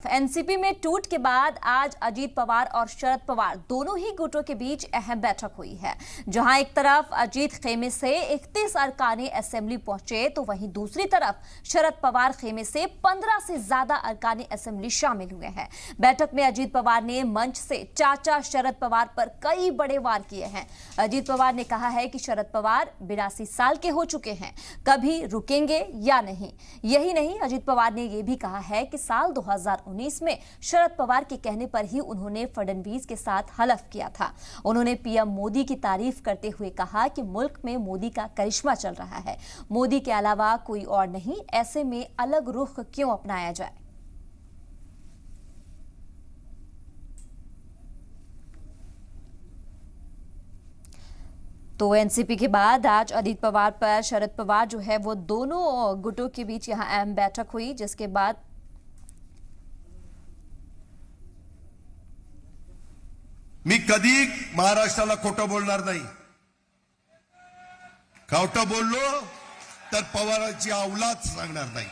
NCP में टूट के बाद आज अजीत पवार और शरद पवार दोनों ही गुटों के बीच अहम बैठक हुई है। जहां एक तरफ अजीत खेमे से 31 अरकानी असेंबली पहुंचे तो वहीं दूसरी तरफ शरद पवार खेमे से 15 से ज्यादा अरकानी असेंबली शामिल हुए हैं। बैठक में अजीत पवार ने मंच से चाचा शरद पवार पर कई बड़े वार किए हैं। अजीत पवार ने कहा है कि शरद पवार 82 साल के हो चुके हैं, कभी रुकेंगे या नहीं। यही नहीं, अजीत पवार ने यह भी कहा है कि साल 2019 में शरद पवार के कहने पर ही उन्होंने फडणवीस के साथ हलफ किया था। उन्होंने पीएम मोदी की तारीफ करते हुए कहा कि मुल्क में मोदी का करिश्मा चल रहा है, मोदी के अलावा कोई और नहीं, ऐसे में अलग रुख क्यों अपनाया जाए। तो एनसीपी के बाद आज अजीत पवार पर शरद पवार जो है वो दोनों गुटों के बीच यहां अहम बैठक हुई, जिसके बाद मी कधी महाराष्ट्राला खोटं बोलणार नाही। खोटं बोललो तर पवारांची औलाद सांगणार नाही।